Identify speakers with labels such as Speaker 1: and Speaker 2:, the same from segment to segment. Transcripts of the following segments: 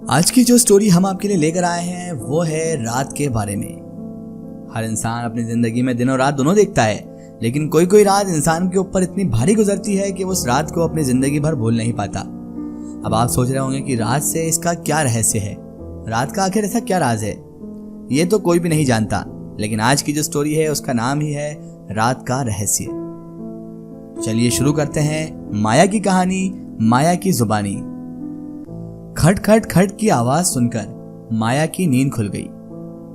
Speaker 1: आज की जो स्टोरी हम आपके लिए लेकर आए हैं वो है रात के बारे में। हर इंसान अपनी जिंदगी में दिन और रात दोनों देखता है, लेकिन कोई कोई रात इंसान के ऊपर इतनी भारी गुजरती है कि वो उस रात को अपनी जिंदगी भर भूल नहीं पाता। अब आप सोच रहे होंगे कि रात से इसका क्या रहस्य है, रात का आखिर ऐसा क्या राज है। ये तो कोई भी नहीं जानता, लेकिन आज की जो स्टोरी है उसका नाम ही है रात का रहस्य। चलिए शुरू करते हैं माया की कहानी, माया की जुबानी। खट खट खट की आवाज सुनकर माया की नींद खुल गई।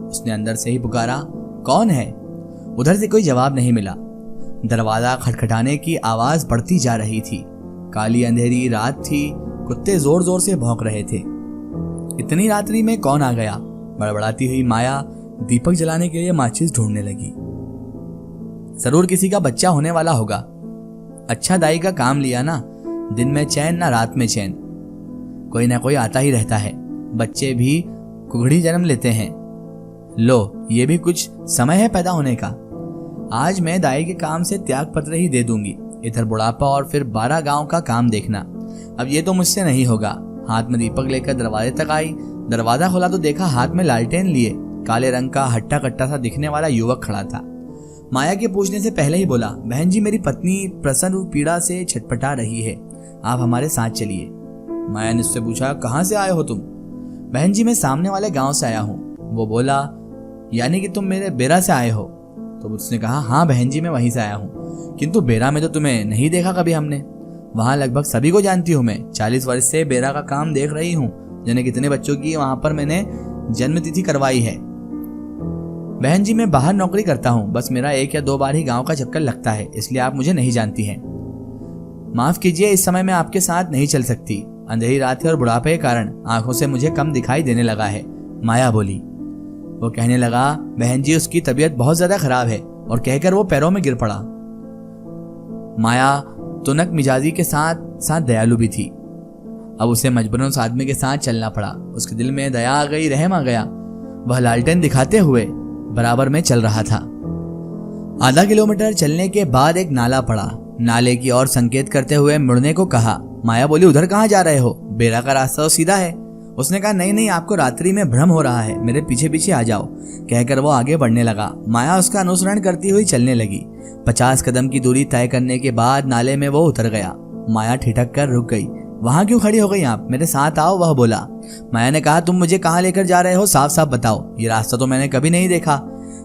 Speaker 1: उसने अंदर से ही पुकारा, कौन है? उधर से कोई जवाब नहीं मिला। दरवाजा खटखटाने की आवाज बढ़ती जा रही थी। काली अंधेरी रात थी, कुत्ते जोर जोर से भौंक रहे थे। इतनी रात्रि में कौन आ गया? बड़बड़ाती हुई माया दीपक जलाने के लिए माचिस ढूंढने लगी। जरूर किसी का बच्चा होने वाला होगा। अच्छा दाई का काम लिया ना, दिन में चैन ना रात में चैन। कोई ना कोई आता ही रहता है। बच्चे भी कुगड़ी जन्म लेते हैं। लो, ये भी कुछ समय है पैदा होने का। आज मैं दाई के काम से त्याग पत्र ही दे दूंगी। इधर बुढ़ापा और फिर 12 गांव का काम देखना। अब ये तो मुझसे नहीं होगा। हाथ में दीपक लेकर दरवाजे तक आई। दरवाजा खोला तो देखा हाथ में लालटेन लिए काले रंग का हट्टा कट्टा सा दिखने वाला युवक खड़ा था। माया के पूछने से पहले ही बोला, बहन जी, मेरी पत्नी प्रसन्न पीड़ा से छटपटा रही है, आप हमारे साथ चलिए। माया ने उससे पूछा, कहाँ से आए हो तुम? बहन जी, मैं सामने वाले गांव से आया हूँ। वो बोला, यानी कि तुम मेरे बेरा से आए हो? तो उसने कहा, हाँ बहन जी, मैं वहीं से आया हूँ, किंतु बेरा में तो तुम्हें नहीं देखा कभी हमने। वहां लगभग सभी को जानती हूँ मैं। 40 वर्ष से बेरा का काम देख रही हूँ। जाने कितने बच्चों की वहां पर मैंने जन्म तिथि करवाई है। बहन जी, मैं बाहर नौकरी करता हूँ, बस मेरा 1 या 2 बार ही गांव का चक्कर लगता है, इसलिए आप मुझे नहीं जानती हैं। माफ कीजिए, इस समय मैं आपके साथ नहीं चल सकती। अंधेरी रात है और बुढ़ापे के कारण आंखों से मुझे कम दिखाई देने लगा है, माया बोली। वो कहने लगा, बहन जी, उसकी तबीयत बहुत ज्यादा खराब है, और कहकर वो पैरों में गिर पड़ा। माया तुनक मिजाजी के साथ साथ दयालु भी थी। अब उसे मजबूरन उस आदमी के साथ चलना पड़ा। उसके दिल में दया आ गई, रहम आ गया। वह लालटेन दिखाते हुए बराबर में चल रहा था। आधा किलोमीटर चलने के बाद एक नाला पड़ा। नाले की ओर संकेत करते हुए मुड़ने को कहा। माया बोली, उधर कहाँ जा रहे हो? बेरा का रास्ता तो सीधा है। उसने कहा, नहीं नहीं, आपको रात्रि में भ्रम हो रहा है, मेरे पीछे पीछे आ जाओ। कहकर वो आगे बढ़ने लगा। माया उसका अनुसरण करती हुई चलने लगी। 50 कदम की दूरी तय करने के बाद नाले में वो उतर गया। माया ठिठक कर रुक गई। वहां क्यों खड़ी हो गई आप? मेरे साथ आओ, वह बोला। माया ने कहा, तुम मुझे कहाँ लेकर जा रहे हो? साफ साफ बताओ, ये रास्ता तो मैंने कभी नहीं देखा।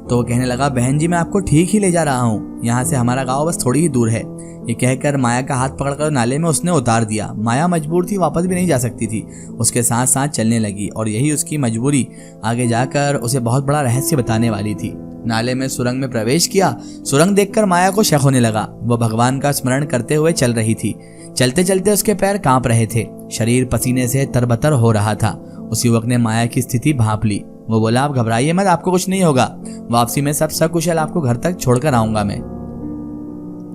Speaker 1: तो वो कहने लगा, बहन जी, मैं आपको ठीक ही ले जा रहा हूँ, यहाँ से हमारा गाँव बस थोड़ी ही दूर है। ये कहकर माया का हाथ पकड़कर नाले में उसने उतार दिया। माया मजबूर थी, वापस भी नहीं जा सकती थी। उसके साथ साथ चलने लगी, और यही उसकी मजबूरी आगे जाकर उसे बहुत बड़ा रहस्य बताने वाली थी। नाले में सुरंग में प्रवेश किया। सुरंग देखकर माया को शक होने लगा। वो भगवान का स्मरण करते हुए चल रही थी। चलते चलते उसके पैर कांप रहे थे, शरीर पसीने से तरबतर हो रहा था। उस युवक ने माया की स्थिति भांप ली। वो बोला, आप घबराइए मत, आपको कुछ नहीं होगा। वापसी में सब सकुशल आपको घर तक छोड़कर आऊंगा मैं।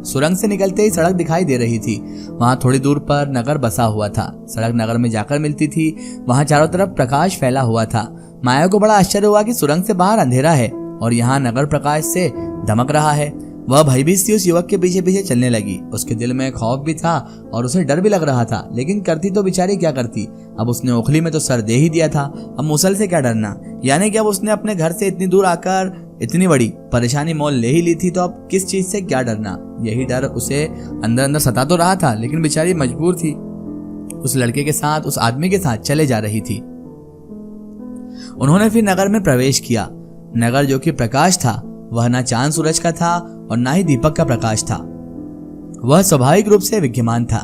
Speaker 1: सुरंग से निकलते ही सड़क दिखाई दे रही थी। वहां थोड़ी दूर पर नगर बसा हुआ था। सड़क नगर में जाकर मिलती थी। वहां चारों तरफ प्रकाश फैला हुआ था। माया को बड़ा आश्चर्य हुआ कि सुरंग से बाहर अंधेरा है और यहाँ नगर प्रकाश से दमक रहा है। वह भयभीत सी उस युवक के पीछे पीछे चलने लगी। उसके दिल में खौफ भी था और उसे डर भी लग रहा था, लेकिन करती तो बेचारी क्या करती। अब उसने ओखली में तो सर दे ही दिया था, अब मुसल से क्या डरना। यानी कि अब उसने अपने घर से इतनी दूर आकर इतनी बड़ी परेशानी मोल ले ही ली थी, तो अब किस चीज से क्या डरना। यही डर उसे अंदर अंदर सता तो रहा था, लेकिन बेचारी मजबूर थी। उस लड़के के साथ, उस आदमी के साथ चले जा रही थी। उन्होंने फिर नगर में प्रवेश किया। नगर जो कि प्रकाश था, वह ना चांद सूरज का था और ना ही दीपक का प्रकाश था। वह स्वाभाविक रूप से विद्यमान था।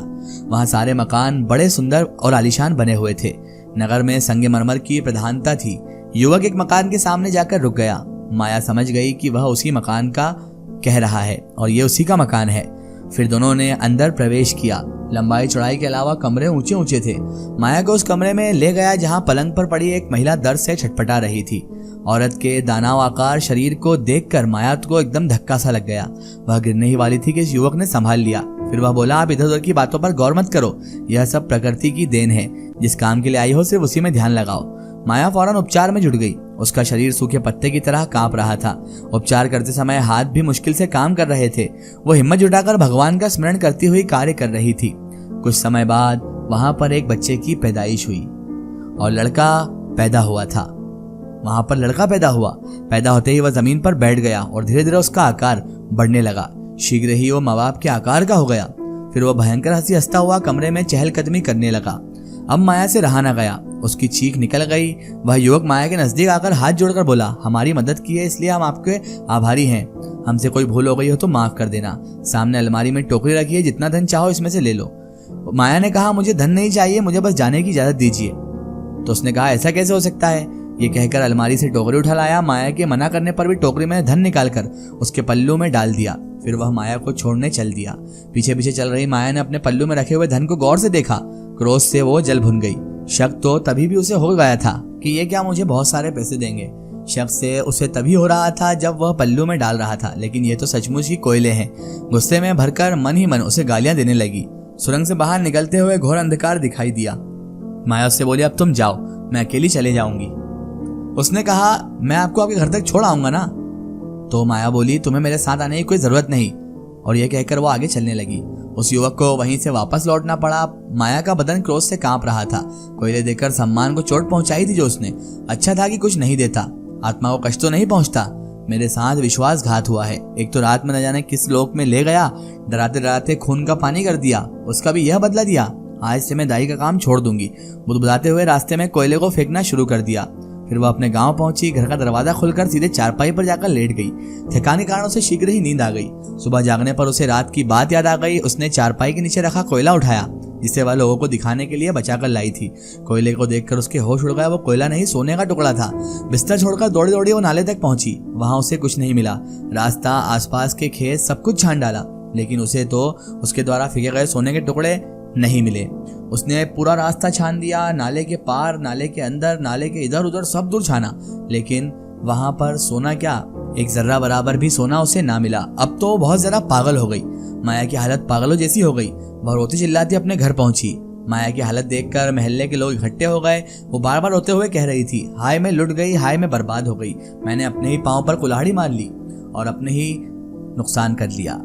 Speaker 1: वहां सारे मकान बड़े सुंदर और आलीशान बने हुए थे। नगर में संगमरमर की प्रधानता थी। युवक एक मकान के सामने जाकर रुक गया। माया समझ गई कि वह उसी मकान का कह रहा है और ये उसी का मकान है। फिर दोनों ने अंदर प्रवेश किया। लंबाई चौड़ाई के अलावा कमरे ऊंचे ऊंचे थे। माया को उस कमरे में ले गया जहां पलंग पर पड़ी एक महिला दर्द से छटपटा रही थी। औरत के दानव आकार शरीर को देखकर माया को एकदम धक्का सा लग गया। वह गिरने ही वाली थी कि इस युवक ने संभाल लिया। फिर वह बोला, आप इधर उधर की बातों पर गौर मत करो, यह सब प्रकृति की देन है। जिस काम के लिए आई हो सिर्फ उसी में ध्यान लगाओ। माया फौरन उपचार में जुट गई। उसका शरीर सूखे पत्ते की तरह कांप रहा था। उपचार करते समय हाथ भी मुश्किल से काम कर रहे थे। वो हिम्मत जुटाकर भगवान का स्मरण करती हुई कार्य कर रही थी। कुछ समय बाद वहां पर एक बच्चे की पैदाइश हुई और लड़का पैदा हुआ था। वहां पर लड़का पैदा हुआ। पैदा होते ही वह जमीन पर बैठ गया और धीरे धीरे उसका आकार बढ़ने लगा। शीघ्र ही वो माँ बाप के आकार का हो गया। फिर वह भयंकर हंसी हंसता हुआ कमरे में चहलकदमी करने लगा। अब माया से रहा न गया, उसकी चीख निकल गई। वह युवक माया के नजदीक आकर हाथ जोड़कर बोला, हमारी मदद की है इसलिए हम आपके आभारी हैं। हमसे कोई भूल हो गई हो तो माफ कर देना। सामने अलमारी में टोकरी रखी है, जितना धन चाहो इसमें से ले लो। माया ने कहा, मुझे धन नहीं चाहिए, मुझे बस जाने की इजाजत दीजिए। तो उसने कहा, ऐसा कैसे हो सकता है? ये कहकर अलमारी से टोकरी उठा लाया। माया के मना करने पर भी टोकरी में धन निकालकर उसके पल्लू में डाल दिया। फिर वह माया को छोड़ने चल दिया। पीछे पीछे चल रही माया ने अपने पल्लू में रखे हुए धन को गौर से देखा। क्रोध से वो जल भुन गई। शक तो तभी भी उसे हो गया था कि ये क्या मुझे बहुत सारे पैसे देंगे। शक से उसे तभी हो रहा था जब वह पल्लू में डाल रहा था, लेकिन ये तो सचमुच ही कोयले हैं। गुस्से में भरकर मन ही मन उसे गालियां देने लगी। सुरंग से बाहर निकलते हुए घोर अंधकार दिखाई दिया। माया उससे बोली, अब तुम जाओ, मैं अकेली चले जाऊंगी। उसने कहा, मैं आपको आपके घर तक छोड़ आऊंगा ना। तो माया बोली, तुम्हें मेरे साथ आने की कोई जरूरत नहीं। और यह कहकर वो आगे चलने लगी। उस युवक को वहीं से वापस लौटना पड़ा। माया का बदन क्रोध से कांप रहा था। कोयले देकर सम्मान को चोट पहुंचाई थी जो उसने। अच्छा था कि कुछ नहीं देता, आत्मा को कष्ट तो नहीं पहुंचता। मेरे साथ विश्वासघात हुआ है। एक तो रात में न जाने किस लोक में ले गया, डराते डराते खून का पानी कर दिया, उसका भी यह बदला दिया। आज से मैं दाई का काम छोड़ दूंगी। बुदबुदाते हुए रास्ते में कोयले को फेंकना शुरू कर दिया। फिर वह अपने गांव पहुंची। घर का दरवाजा खुलकर सीधे चारपाई पर जाकर लेट गई। थकान के कारण उसे शीघ्र ही नींद आ गई। सुबह जागने पर उसे रात की बात याद आ गई। उसने चारपाई के नीचे रखा कोयला उठाया, जिसे वह लोगों को दिखाने के लिए बचाकर लाई थी। कोयले को देखकर उसके होश उड़ गया। वो कोयला नहीं, सोने का टुकड़ा था। बिस्तर छोड़कर दौड़ी दौड़ी वो नाले तक पहुंची। वहां उसे कुछ नहीं मिला। रास्ता, आसपास के खेत, सब कुछ छान डाला, लेकिन उसे तो उसके द्वारा फेंके गए सोने के टुकड़े नहीं मिले। उसने पूरा रास्ता छान दिया, नाले के पार, नाले के अंदर, नाले के इधर उधर सब दूर छाना, लेकिन वहां पर सोना क्या, एक जर्रा बराबर भी सोना उसे ना मिला। अब तो बहुत जरा पागल हो गई। माया की हालत पागलों जैसी हो गई। वह रोती चिल्लाती अपने घर पहुंची। माया की हालत देखकर मोहल्ले के लोग इकट्ठे हो गए। वो बार बार रोते हुए कह रही थी, हाय मैं लुट गई, हाय मैं बर्बाद हो गई। मैंने अपने ही पांव पर कुल्हाड़ी मार ली और अपने ही नुकसान कर लिया।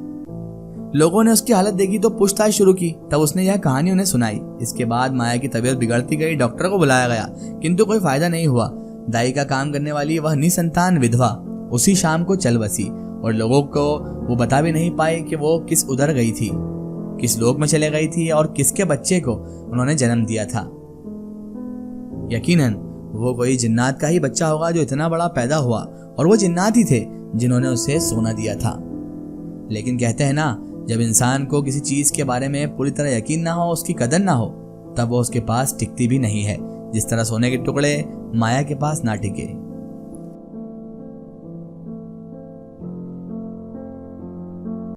Speaker 1: लोगों ने उसकी हालत देखी तो पूछताछ शुरू की। तब उसने यह कहानी उन्हें सुनाई। इसके बाद माया की तबीयत बिगड़ती गई। डॉक्टर को बुलाया गया, किंतु कोई फायदा नहीं हुआ। दाई का काम करने वाली वह निसंतान विधवा उसी शाम को चल बसी और लोगों को वो बता भी नहीं पाए कि वो किस उधर गई थी, किस लोक में चले गई थी और किसके बच्चे को उन्होंने जन्म दिया था। यकीनन वो कोई जिन्नात का ही बच्चा होगा जो इतना बड़ा पैदा हुआ, और वो जिन्नात ही थे जिन्होंने उसे सोना दिया था। लेकिन कहते हैं ना, जब इंसान को किसी चीज के बारे में पूरी तरह यकीन ना हो, उसकी कदर ना हो, तब वो उसके पास टिकती भी नहीं है। जिस तरह सोने के टुकड़े माया के पास ना टिके।